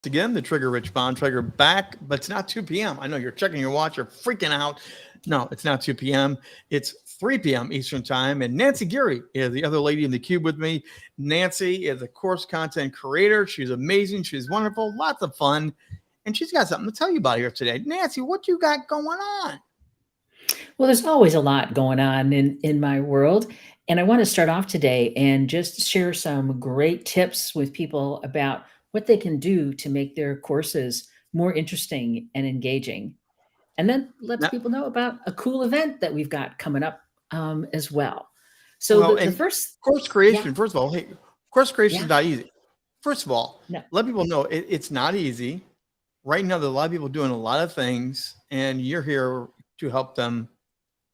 Again, the Trigger Bontrager back, but it's not 2 p.m. I know you're checking your watch, you're freaking out. No, it's not 2 p.m. It's 3 p.m. Eastern time. And Nancy Geary is the other lady in the cube with me. Nancy is a course content creator. She's amazing. She's wonderful, lots of fun. And she's got something to tell you about here today. Nancy, what you got going on? Well, there's always a lot going on in my world. And I want to start off today and just share some great tips with people about what they can do to make their courses more interesting and engaging. And then let Now, people know about a cool event that we've got coming up as well. So well, the and first, course yeah, creation, first of all, hey, course creation yeah, is not easy. First of all, no, let people know it's not easy. Right now, there are a lot of people doing a lot of things, and you're here to help them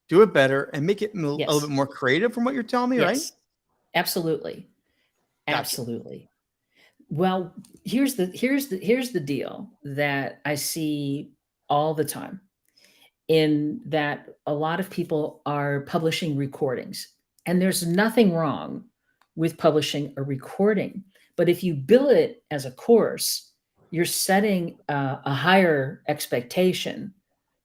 do it better and make it a little bit yes, more creative from what you're telling me, right? yes, absolutely, Gotcha. absolutely. Well, here's the deal that I see all the time in that a lot of people are publishing recordings. And there's nothing wrong with publishing a recording. But if you bill it as a course, you're setting a higher expectation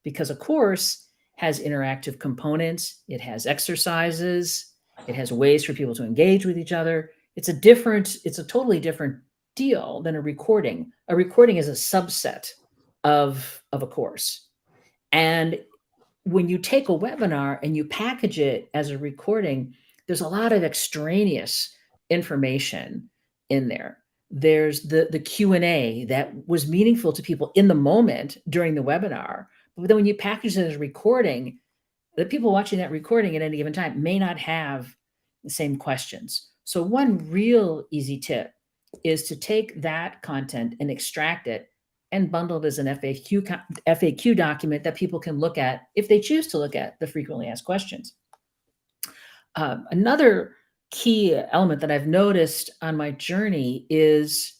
because a course has interactive components, it has exercises, it has ways for people to engage with each other. It's a totally different deal than a recording. A recording is a subset of a course. And when you take a webinar and you package it as a recording, there's a lot of extraneous information in there. There's the Q&A that was meaningful to people in the moment during the webinar. But then when you package it as a recording, the people watching that recording at any given time may not have the same questions. So one real easy tip is to take that content and extract it and bundle it as an FAQ document that people can look at if they choose to look at the frequently asked questions. Another key element that I've noticed on my journey is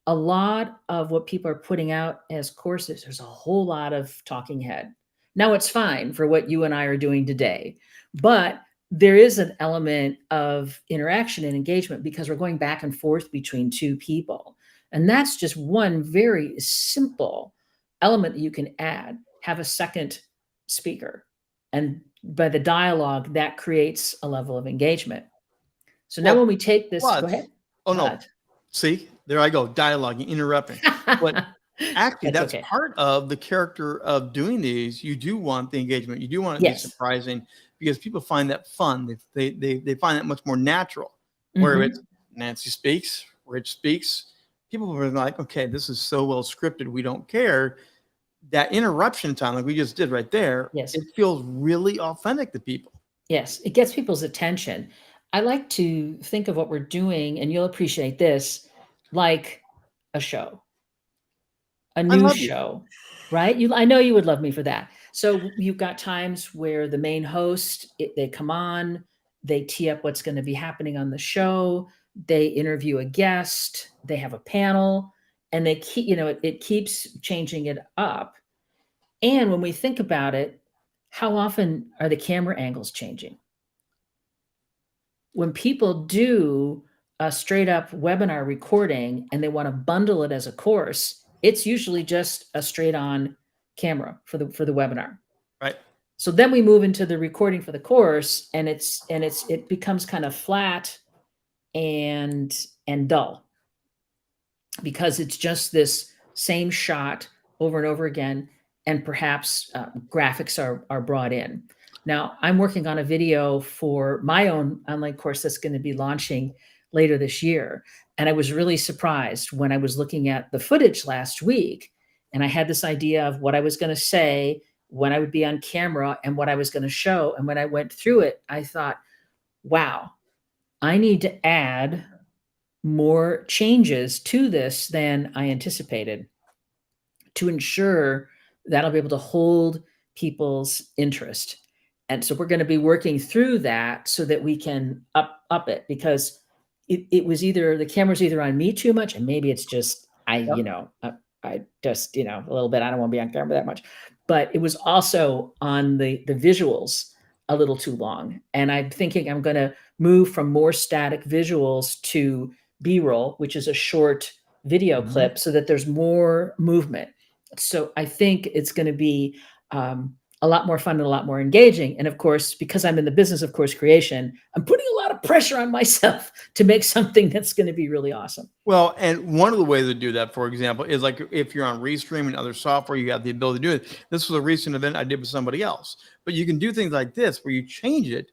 a lot of what people are putting out as courses. There's a whole lot of talking head. Now, it's fine for what you and I are doing today, but there is an element of interaction and engagement because we're going back and forth between two people. And that's just one very simple element that you can add. Have a second speaker. And by the dialogue, that creates a level of engagement. So now when Well, we take this, go ahead. plus, oh no, But see, there I go, dialoguing, interrupting. But actually, that's that's okay. part of the character of doing these. You do want the engagement. You do want it to be Yes. surprising because people find that fun. They find that much more natural. Where it's Hmm. Nancy speaks, Rich speaks. People are like, okay, this is so well scripted. We don't care. That interruption time, like we just did right there, Yes. it feels really authentic to people. Yes. It gets people's attention. I like to think of what we're doing, and you'll appreciate this, like a show, a I news love you. show, right? I know you would love me for that. So you've got times where the main host, they come on, they tee up what's going to be happening on the show, they interview a guest, they have a panel, and they keep, it keeps changing it up. And when we think about it, how often are the camera angles changing? When people do a straight up webinar recording and they want to bundle it as a course, it's usually just a straight on camera for the webinar. Right. So then we move into the recording for the course, and it becomes kind of flat and dull because it's just this same shot over and over again, and perhaps graphics are brought in. Now, I'm working on a video for my own online course that's going to be launching later this year. And I was really surprised when I was looking at the footage last week, and I had this idea of what I was going to say, when I would be on camera, and what I was going to show. And when I went through it, I thought, wow, I need to add more changes to this than I anticipated to ensure that I'll be able to hold people's interest. And so we're going to be working through that so that we can up it, because it was either the camera's either on me too much, and maybe it's just Yep. I just a little bit, I don't want to be on camera that much, but it was also on the visuals a little too long. And I'm thinking I'm going to move from more static visuals to B-roll, which is a short video Mhm. clip so that there's more movement. So I think it's going to be a lot more fun and a lot more engaging. And of course, because I'm in the business of course creation, I'm putting a lot of pressure on myself to make something that's going to be really awesome. Well, and one of the ways to do that, for example, is like if you're on Restream and other software, you have the ability to do it. This was a recent event I did with somebody else, but you can do things like this where you change it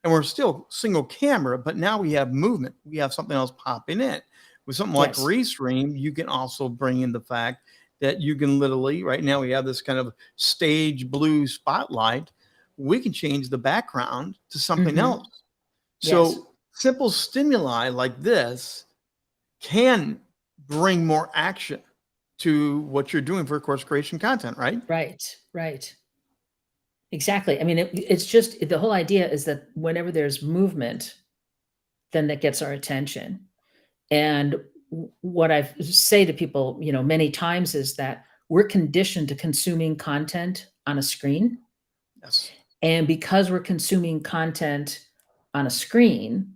and we're still single camera, but now we have movement. We have something else popping in. With something like Yes. Restream, you can also bring in the fact that you can literally, right now we have this kind of stage blue spotlight. We can change the background to something Mm-hmm. else. Yes. So simple stimuli like this can bring more action to what you're doing for course creation content, right? Right. Right. Exactly. I mean, it's just the whole idea is that whenever there's movement, then that gets our attention. And what I say to people, many times is that we're conditioned to consuming content on a screen. Yes. And because we're consuming content on a screen,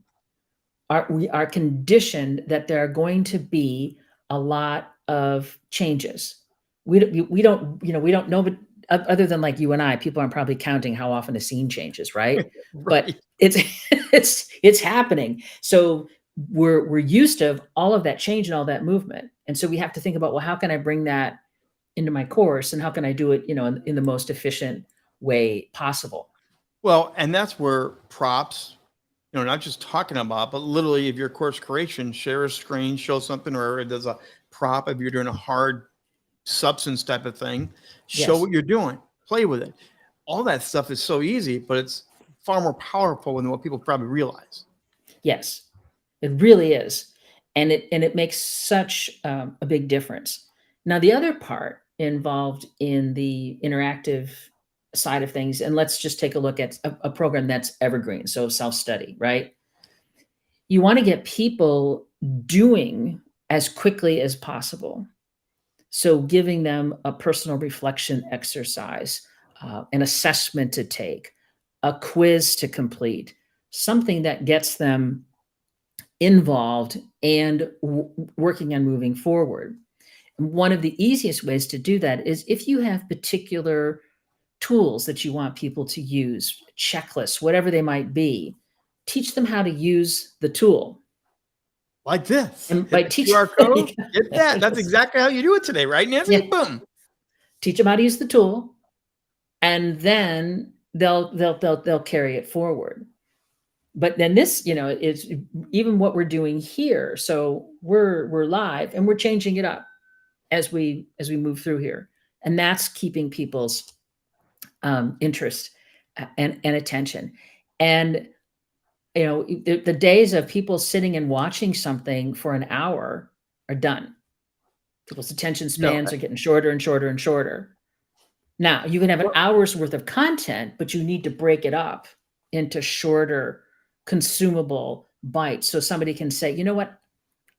we are conditioned that there are going to be a lot of changes. We don't know, but other than like you and I, people aren't probably counting how often a scene changes, right? But Right. it's it's happening. So we're used to all of that change and all that movement, and so we have to think about, well, how can I bring that into my course, and how can I do it, in the most efficient way possible? Well, and that's where props, not just talking about, but literally if your course creation, share a screen, show something, or there's a prop, if you're doing a hard substance type of thing, show Yes, what you're doing, play with it. All that stuff is so easy, but it's far more powerful than what people probably realize. yes. It really is. And it makes such a big difference. Now, the other part involved in the interactive side of things, and let's just take a look at a program that's evergreen, so self-study, right? You want to get people doing as quickly as possible. So giving them a personal reflection exercise, an assessment to take, a quiz to complete, something that gets them involved and working on moving forward. One of the easiest ways to do that is if you have particular tools that you want people to use, checklists, whatever they might be, teach them how to use the tool. Like this. And by Hit the teaching, QR code, get that. That's exactly how you do it today, right, Nancy? yeah, Boom. teach them how to use the tool, and then they'll carry it forward. But then this, is even what we're doing here. So we're live and we're changing it up as we move through here, and that's keeping people's interest and attention. And the days of people sitting and watching something for an hour are done. People's attention No, spans are getting shorter and shorter and shorter. Now you can have an well, hour's worth of content, but you need to break it up into shorter, consumable bites, so somebody can say, you know what,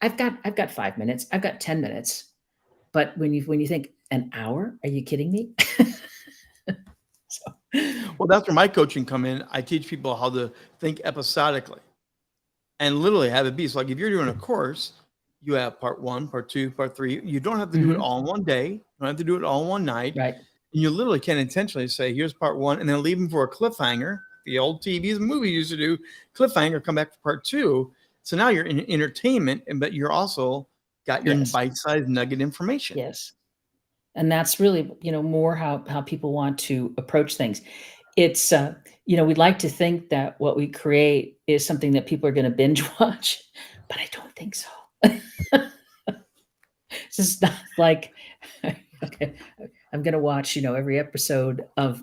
I've got 5 minutes, I've got 10 minutes. But when you think an hour, are you kidding me? So, well, that's where my coaching come in. I teach people how to think episodically and literally have it be. So like if you're doing a course, you have part one, part two, part three. You don't have to do it mhm, all in one day. You don't have to do it all in one night. right. And you literally can intentionally say, here's part one, and then leave them for a cliffhanger. The old TVs and movies used to do cliffhanger, come back for part two. So now you're in entertainment, but you're also got your Yes, bite-sized nugget information. yes. And that's really, more how people want to approach things. It's we'd like to think that what we create is something that people are going to binge watch, but I don't think so. It's just not like, okay, I'm going to watch, every episode of,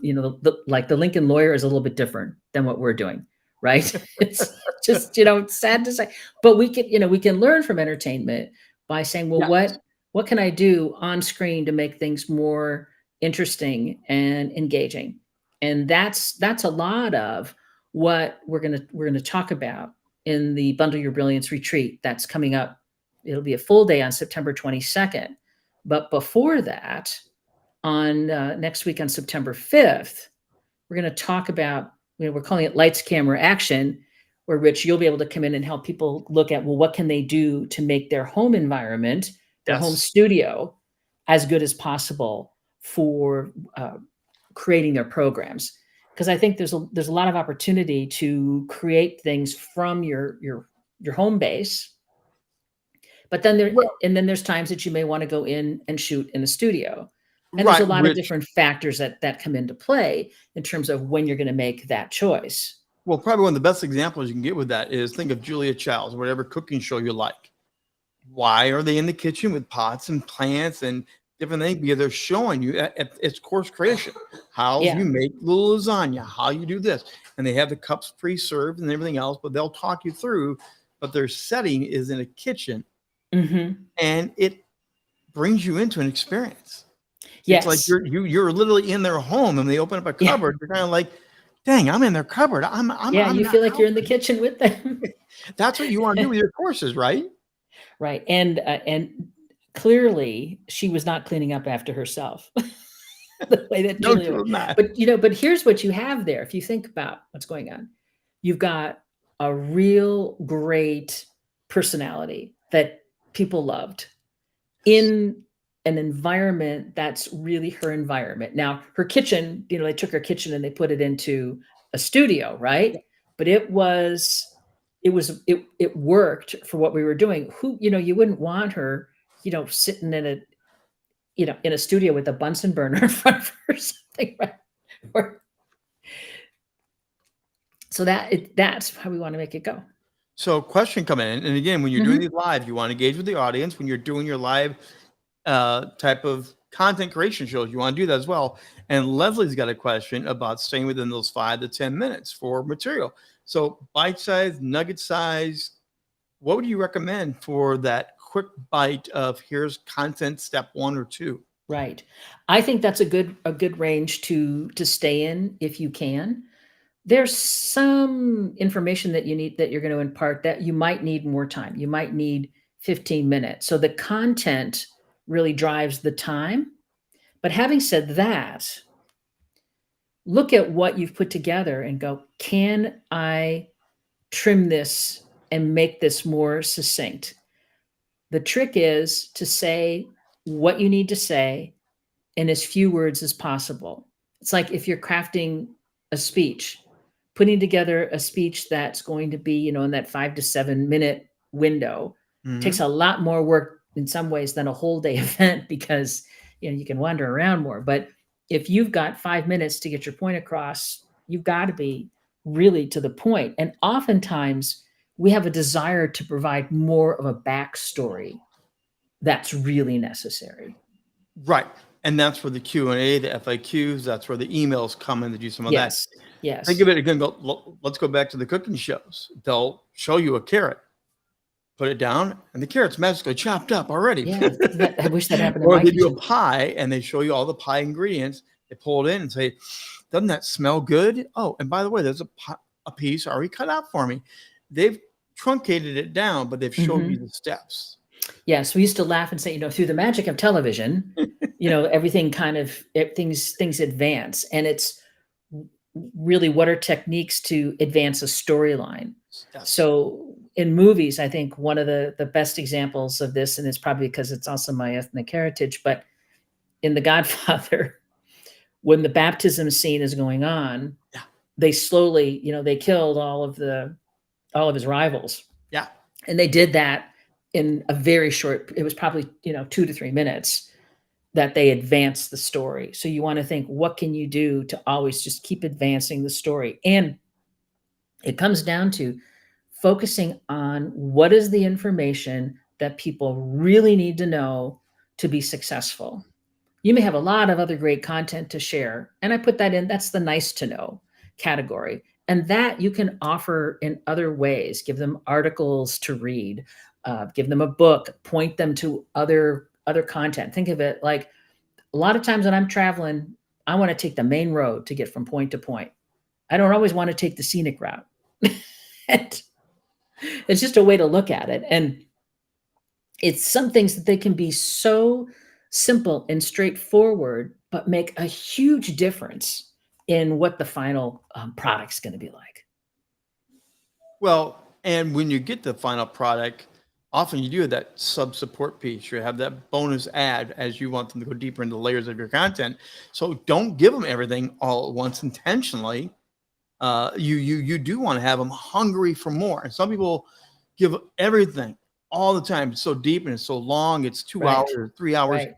like the Lincoln Lawyer is a little bit different than what we're doing, right? It's just, it's sad to say, but we can learn from entertainment by saying, well, Yeah. what can I do on screen to make things more interesting and engaging? And that's a lot of what we're going to talk about in the Bundle Your Brilliance retreat that's coming up. It'll be a full day on September 22nd. But before that, on next week on September 5th, we're going to talk about, we're calling it Lights, Camera, Action, where Rich, you'll be able to come in and help people look at, well, what can they do to make their home environment their home Yes. studio as good as possible for creating their programs. Because I think there's a lot of opportunity to create things from your home base, but then Well, there's times that you may want to go in and shoot in a studio, and there's a right. lot of Which, different factors that come into play in terms of when you're going to make that choice. well, probably one of the best examples you can get with that is think of Julia Child's, whatever cooking show you like. Why are they in the kitchen with pots and plants and different things? Because they're showing you it's course creation, how Yeah. you make little lasagna, how you do this. And they have the cups pre-served and everything else, but they'll talk you through. But their setting is in a kitchen Mm-hmm. and it brings you into an experience. It's like Yes. you're literally in their home and they open up a Yeah. cupboard. You're kind of like, dang, I'm in their cupboard. Yeah. I'm You not feel like out. you're in the kitchen with them. That's what you want to do with your courses, right? Right. And clearly she was not cleaning up after herself the way that No, Julia you're was. not. But here's what you have there. If you think about what's going on, you've got a real great personality that people loved in an environment that's really her environment. Now, her kitchen, they took her kitchen and they put it into a studio, right? But it worked for what we were doing. You wouldn't want her, sitting in a studio with a Bunsen burner in front of her or something, right? So that's how we want to make it go. So question coming in, and again, when you're doing these live, you want to engage with the audience. When you're doing your live type of content creation shows, you want to do that as well. And Leslie's got a question about staying within those 5 to 10 minutes for material. So bite size, nugget size, what would you recommend for that quick bite of here's content step 1 or 2? Right. I think that's a good range to stay in if you can. There's some information that you're going to impart that you might need more time. You might need 15 minutes. So the content really drives the time. But having said that, look at what you've put together and go, can I trim this and make this more succinct? The trick is to say what you need to say in as few words as possible. It's like if you're crafting a speech, putting together a speech that's going to be, in that 5 to 7 minute window takes a lot more work in some ways than a whole day event because, you can wander around more. But if you've got 5 minutes to get your point across, you've got to be really to the point. And oftentimes we have a desire to provide more of a backstory that's really necessary. Right. And that's where the Q&A, the FAQs, that's where the emails come in to do some of that. Yes. Think of it again. Let's go back to the cooking shows. They'll show you a carrot, put it down, and the carrot's magically chopped up already. Yeah, I wish that happened in Or my they do kitchen. a pie and they show you all the pie ingredients. They pull it in and say, doesn't that smell good? Oh, and by the way, there's a piece already cut out for me. They've truncated it down, but they've shown you the steps. Yes, we used to laugh and say, through the magic of television, everything things advance. And it's really what are techniques to advance a storyline. Yes. So in movies, I think one of the best examples of this, and it's probably because it's also my ethnic heritage, but in The Godfather, when the baptism scene is going on, they slowly, they killed all of his rivals. Yeah. And they did that in a very short, it was probably, 2 to 3 minutes that they advanced the story. So you want to think, what can you do to always just keep advancing the story? And it comes down to focusing on what is the information that people really need to know to be successful. You may have a lot of other great content to share. And I put that in, that's the nice to know category. And that you can offer in other ways, give them articles to read, give them a book, point them to other content. Think of it like a lot of times when I'm traveling, I want to take the main road to get from point to point. I don't always want to take the scenic route. And it's just a way to look at it. And it's some things that they can be so simple and straightforward, but make a huge difference in what the final product's going to be like. Well, and when you get the final product, often you do have that sub support piece. You have that bonus ad as you want them to go deeper into the layers of your content. So don't give them everything all at once intentionally. You do want to have them hungry for more. And some people give everything all the time. It's so deep and it's so long. It's 2 hours or 3 hours. Right.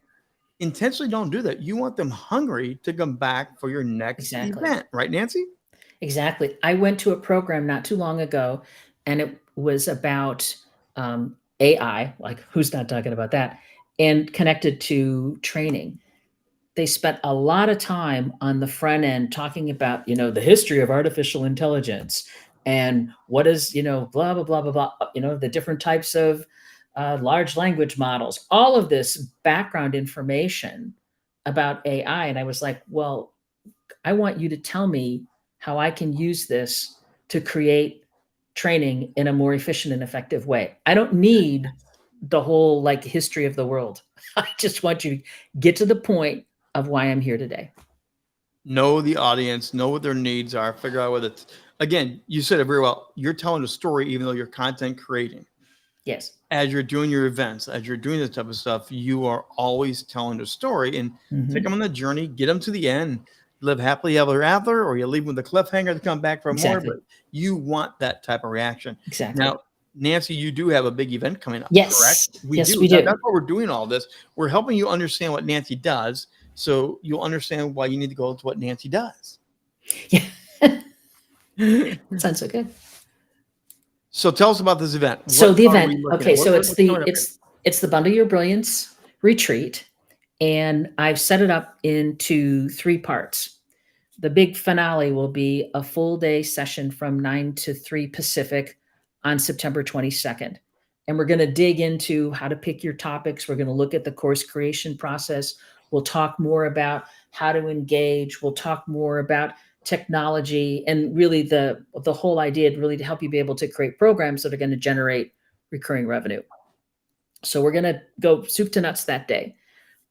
Intentionally don't do that. You want them hungry to come back for your next event, right, Nancy? Exactly. I went to a program not too long ago, and it was about AI, like who's not talking about that, and connected to training. They spent a lot of time on the front end talking about, the history of artificial intelligence and what is, blah, blah, blah, blah, blah, the different types of large language models, all of this background information about AI. And I was like, well, I want you to tell me how I can use this to create training in a more efficient and effective way. I don't need the whole history of the world. I just want you to get to the point of why I'm here today. Know the audience, know what their needs are, figure out what it's, again, you said it very well. You're telling a story, even though you're content creating. Yes. As you're doing your events, as you're doing this type of stuff, you are always telling a story and take them on the journey, get them to the end, live happily ever after, or you leave them with a cliffhanger to come back for more, but you want that type of reaction. Exactly. Now, Nancy, you do have a big event coming up, yes. correct? We do. That's why we're doing all this. We're helping you understand what Nancy does, so you'll understand why you need to go to what Nancy does. Yeah. Sounds so good. So tell us about this event. So the event, okay, so it's the Bundle Your Brilliance retreat, and I've set it up into 3 parts. The big finale will be a full day session from 9 to 3 Pacific on September 22nd. And we're going to dig into how to pick your topics. We're going to look at the course creation process. We'll talk more about how to engage. We'll talk more about technology, and really the whole idea really to help you be able to create programs that are going to generate recurring revenue. So we're going to go soup to nuts that day.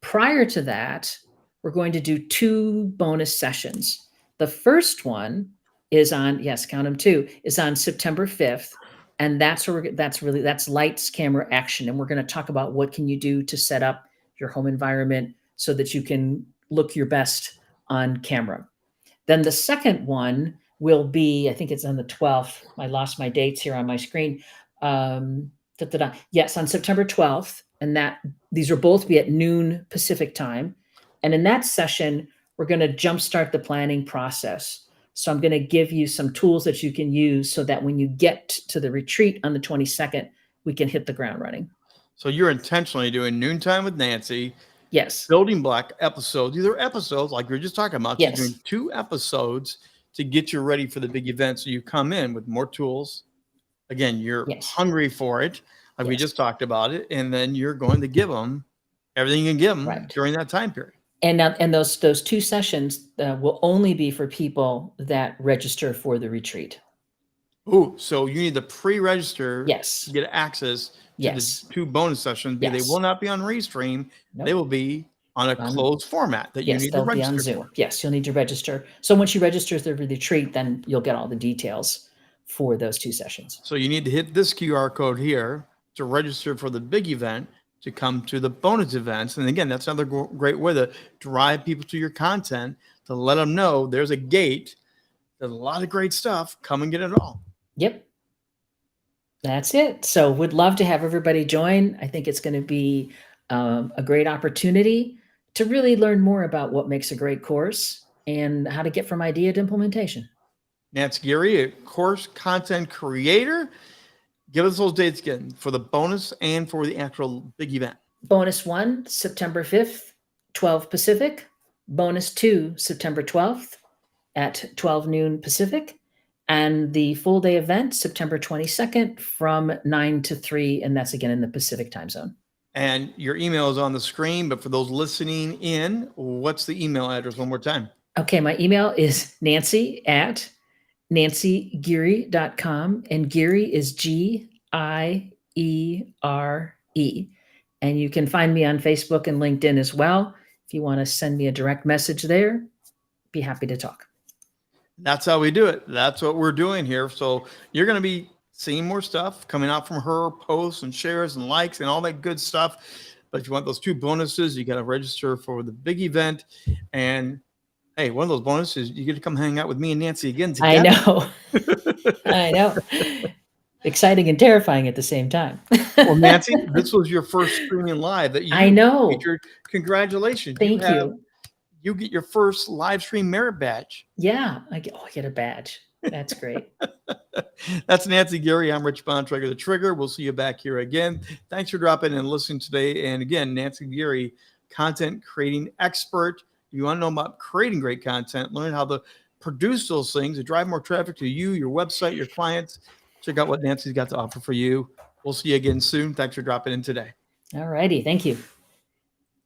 Prior to that, we're going to do 2 bonus sessions. The first one is on, yes, count them 2, is on September 5th. And that's lights, camera, action. And we're going to talk about what can you do to set up your home environment so that you can look your best on camera. Then the second one will be, I think it's on the 12th. I lost my dates here on my screen. Yes, on September 12th. And these will both be at noon Pacific time. And in that session, we're going to jumpstart the planning process. So I'm going to give you some tools that you can use so that when you get to the retreat on the 22nd, we can hit the ground running. So you're intentionally doing Noontime with Nancy. Yes. Building block episodes. These are episodes like we were just talking about. Yes. You're doing 2 episodes to get you ready for the big event. So you come in with more tools. Again, you're hungry for it. Like we just talked about it. And then you're going to give them everything you can give them during that time period. And those 2 sessions will only be for people that register for the retreat. Ooh, so you need to pre-register to get access to the 2 bonus sessions. They will not be on Restream. Nope. They will be on a closed format that you need to register. Be on Zoom. Yes, you'll need to register. So once you register for the retreat, then you'll get all the details for those 2 sessions. So you need to hit this QR code here to register for the big event, to come to the bonus events. And again, that's another great way to drive people to your content, to let them know there's a gate. There's a lot of great stuff. Come and get it all. Yep. That's it. So would love to have everybody join. I think it's going to be a great opportunity to really learn more about what makes a great course and how to get from idea to implementation. Nancy Geary, a course content creator. Give us those dates again for the bonus and for the actual big event. Bonus 1, September 5th, 12 Pacific. Bonus 2, September 12th at 12 noon Pacific. And the full day event, September 22nd from 9 to 3. And that's again in the Pacific time zone. And your email is on the screen. But for those listening in, what's the email address one more time? Okay, my email is nancy@nancygeary.com, and Geary is Giere. And you can find me on Facebook and LinkedIn as well. If you want to send me a direct message there, be happy to talk. That's how we do it. That's what we're doing here. So you're going to be seeing more stuff coming out from her posts and shares and likes and all that good stuff. But if you want those 2 bonuses, you got to register for the big event. And hey, one of those bonuses, you get to come hang out with me and Nancy again together. I know. I know. Exciting and terrifying at the same time. Well, Nancy, this was your first streaming live that you I know. featured. Congratulations. Thank you. You get your first live stream merit badge. Yeah. I get a badge. That's great. That's Nancy Geary. I'm Rich Bontrager, the Trigger. We'll see you back here again. Thanks for dropping in and listening today. And again, Nancy Geary, content creating expert. If you want to know about creating great content, learn how to produce those things to drive more traffic to you, your website, your clients, check out what Nancy's got to offer for you. We'll see you again soon. Thanks for dropping in today. All righty. Thank you.